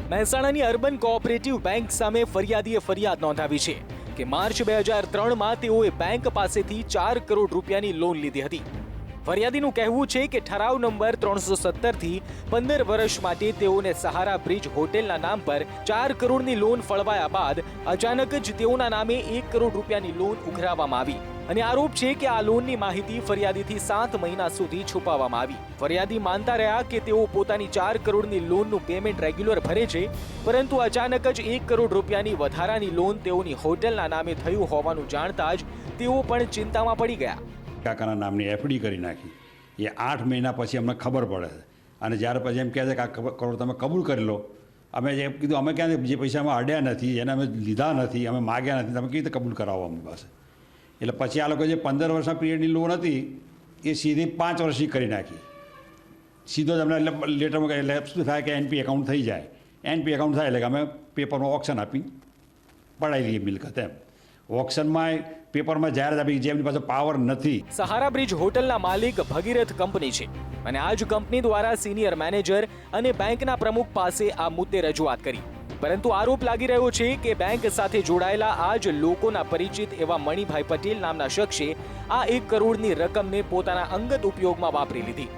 મહેસાણાની urban cooperative bank સામે ફરિયાદીએ ફરિયાદ નોંધાવી છે કે માર્ચ 2003માં તેઓએ બેંક પાસેથી 4 કરોડ રૂપિયાની લોન લીધી હતી। ફરિયાદીનું કહેવું છે કે ઠરાવ નંબર 317 થી 15 વર્ષ માટે તેઓને સહારા બ્રિજ હોટેલના નામ પર 4 કરોડની લોન ફળવાયા બાદ અચાનક જ તેઓના નામે 1 કરોડ રૂપિયાની લોન ઉઘરાવવામાં આવી અને આરોપ છે કે આ લોનની માહિતી ફરિયાદીથી 7 મહિના સુધી છુપાવવામાં આવી। ફરિયાદી માનતા રહ્યા કે તેઓ પોતાની 4 કરોડની લોનનું પેમેન્ટ રેગ્યુલર ભરે છે, પરંતુ અચાનક જ 1 કરોડ રૂપિયાની વધારાની લોન તેઓની હોટેલના નામે થયું હોવાનું જાણતા જ તેઓ પણ ચિંતામાં પડી ગયા। કાકાના નામની એફડી કરી નાખી। એ 8 મહિના પછી અમને ખબર પડે છે અને જ્યારે પછી એમ કહે છે કે આ કરોડ તમે કબૂલ કરી લો। અમે જે કીધું અમે ક્યાં જે પૈસા અમે અડ્યા નથી, એને અમે લીધા નથી, અમે માગ્યા નથી, તમે કેવી રીતે કબૂલ કરાવો અમની પાસે? એટલે પછી આ લોકો જે 15 વર્ષના પીરિયડની લોન હતી એ સીધી 5 વર્ષની કરી નાખી। સીધો જ અમને લેટરમાં એટલે શું થાય કે એનપી એકાઉન્ટ થઈ જાય। એનપી એકાઉન્ટ થાય એટલે કે અમે પેપરમાં ઓક્શન આપી પડાવી લઈએ મિલકત એમ। ઓક્શનમાં પેપરમાં જાહેરાત આપી જેમની પાસે પાવર નથી। સહારા બ્રિજ હોટલના માલિક ભગીરથ કંપની છે અને આ જ કંપની દ્વારા સિનિયર મેનેજર અને બેંકના પ્રમુખ પાસે આ મુદ્દે રજૂઆત કરી, પરંતુ આરોપ લાગી રહ્યો છે કે બેંક સાથે જોડાયેલા આ જ લોકોના પરિચિત એવા મણિભાઈ પટેલ નામના શખ્સે આ 1 કરોડની રકમને પોતાના અંગત ઉપયોગમાં વાપરી લીધી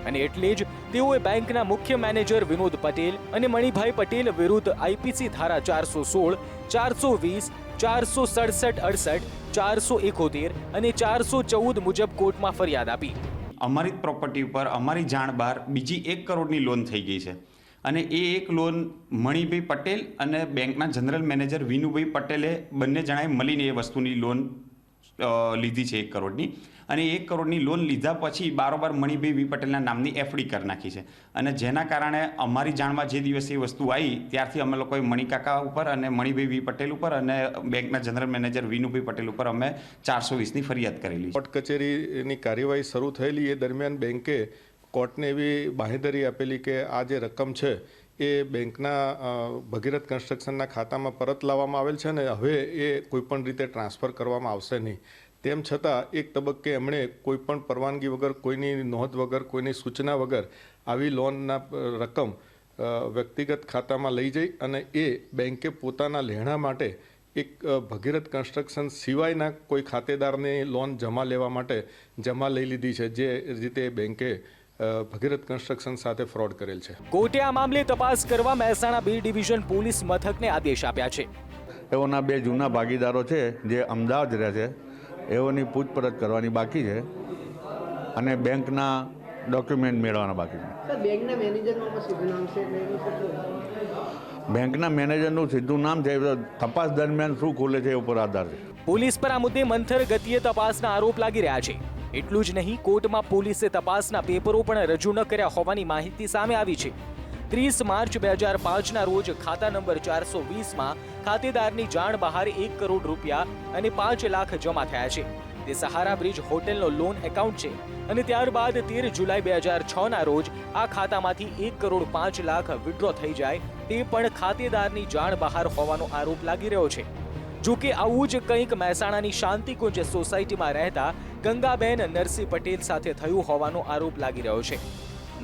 અને એટલે જ તેઓએ બેંકના મુખ્ય મેનેજર વિનોદ પટેલ અને મણિભાઈ પટેલ વિરુદ્ધ આઈપીસી ધારા 416, 420, 467-68, 471 અને 414 મુજબ કોર્ટમાં ફરિયાદ આપી। અમારી પ્રોપર્ટી ઉપર અમારી જાણ બહાર બીજી 1 કરોડની લોન થઈ ગઈ છે અને એ એક લોન મણિભાઈ પટેલ અને બેંકના જનરલ મેનેજર વિનુભાઈ પટેલે બંને જણાએ મળીને એ વસ્તુની લોન લીધી છે 1 કરોડની અને 1 કરોડની લોન લીધા પછી બારોબાર મણિભાઈ વી પટેલના નામની એફડી કરી નાખી છે અને જેના કારણે અમારી જાણમાં જે દિવસે એ વસ્તુ આવી ત્યારથી અમે લોકોએ મણિકાકા ઉપર અને મણિભાઈ વી પટેલ ઉપર અને બેંકના જનરલ મેનેજર વિનુભાઈ પટેલ ઉપર અમે 420ની ફરિયાદ કરેલી છે। કોર્ટ કચેરીની કાર્યવાહી શરૂ થયેલી એ દરમિયાન બેંકે કોર્ટને એવી બાંહેધરી આપેલી કે આ જે રકમ છે એ બેંકના ભગીરથ કન્સ્ટ્રક્શનના ખાતામાં પરત લાવવામાં આવેલ છે અને હવે એ કોઈપણ રીતે ટ્રાન્સફર કરવામાં આવશે નહીં। તેમ છતાં એક તબક્કે એમણે કોઈપણ પરવાનગી વગર, કોઈની નોંધ વગર, કોઈની સૂચના વગર આવી લોનના રકમ વ્યક્તિગત ખાતામાં લઈ જઈ અને એ બેંકે પોતાના લેણા માટે એક ભગીરથ કન્સ્ટ્રક્શન સિવાયના કોઈ ખાતેદારની લોન જમા લેવા માટે જમા લઈ લીધી છે, જે રીતે બેંકે ભગીરથ કન્સ્ટ્રક્શન સાથે ફ્રોડ કરેલ છે। કોર્ટે આ મામલે તપાસ કરવા મહેસાણા B ડિવિઝન પોલીસ મથકને આદેશ આપ્યા છે। એઓના 2 જૂના ભાગીદારો છે જે અમદાવાદ રહે છે, એઓની પૂછપરછ કરવાની બાકી છે અને બેંકના ડોક્યુમેન્ટ મેળવવાના બાકી છે। બેંકના મેનેજરનું સીધું નામ છે? બેંકના મેનેજરનું સીધું નામ છે, તપાસ દરમિયાન શું ખુલે છે એ ઉપર આધાર છે। પોલીસ પર આ મુદ્દે મંથર ગતિએ તપાસના આરોપ લાગી રહ્યા છે। એટલું જ નહીં, કોર્ટમાં પોલીસે તપાસના પેપરો પણ રજૂ ન કર્યા હોવાની માહિતી સામે આવી છે। 30 માર્ચ 2005ના રોજ ખાતા નંબર 420માં ખાતેદારની જાણ બહાર 1 કરોડ રૂપિયા અને 5 લાખ જમા થયા છે। તે સહારા બ્રિજ હોટેલનો લોન એકાઉન્ટ છે અને ત્યારબાદ 13 જુલાઈ 2006ના રોજ આ ખાતામાંથી 1 કરોડ 5 લાખ વિડ્રો થઈ જાય તે પણ ખાતેદારની જાણ બહાર હોવાનો આરોપ લાગી રહ્યો છે। જોકે આવું જ કંઈક મહેસાણાની શાંતિકુંજ સોસાયટીમાં રહેતા ગંગાબેન નરસિંહ પટેલ સાથે થયું હોવાનો આરોપ લાગી રહ્યો છે।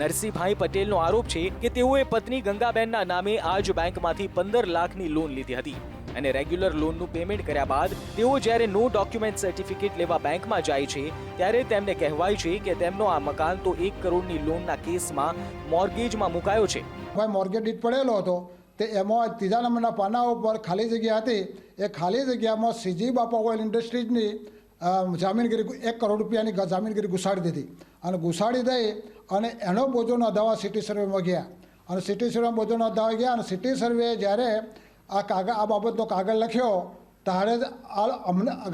નરસિંહભાઈ પટેલનો આરોપ છે કે તેઓએ પત્ની ગંગાબેનના નામે આ જ બેંકમાંથી 15 લાખની લોન લીધી હતી અને રેગ્યુલર લોનનું પેમેન્ટ કર્યા બાદ તેઓ જ્યારે નો ડોક્યુમેન્ટ સર્ટિફિકેટ લેવા બેંકમાં જાય છે ત્યારે તેમને કહેવાય છે કે તેમનો આ મકાન તો 1 કરોડની લોનના કેસમાં મોર્ગેજમાં મુકાયો છે। ભાઈ મોર્ગેજ ડીડ પડેલો હતો તે એમાં 3જા નંબરના પાના ઉપર ખાલી જગ્યા હતી। એ ખાલી જગ્યામાં સીજી બાપા ઓઇલ ઇન્ડસ્ટ્રીઝની જામીનગીરી 1 કરોડ રૂપિયાની જામીનગીરી ઘુસાડી દીધી અને ઘુસાડી દઈ અને એનો બોજો નોંધાવવા સિટી સર્વેમાં ગયા અને સિટી સર્વેમાં બોજો નોંધાવા ગયા અને સિટી સર્વે જ્યારે આ બાબતનો કાગળ લખ્યો ત્યારે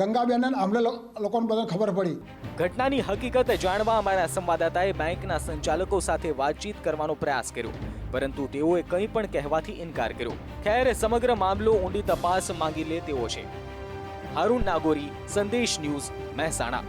ગંગાબેન અમને લોકોને બધાને ખબર પડી। ઘટનાની હકીકત જાણવા અમારા સંવાદદાતાએ બેંકના સંચાલકો સાથે વાતચીત કરવાનો પ્રયાસ કર્યો, પરંતુ તેઓએ કંઈ પણ કહેવાથી ઇનકાર કર્યો। ખેર, સમગ્ર મામલો ઊંડી તપાસ માંગી લે તેવો છે। હારૂન નાગોરી, સંદેશ ન્યૂઝ, મહેસાણા।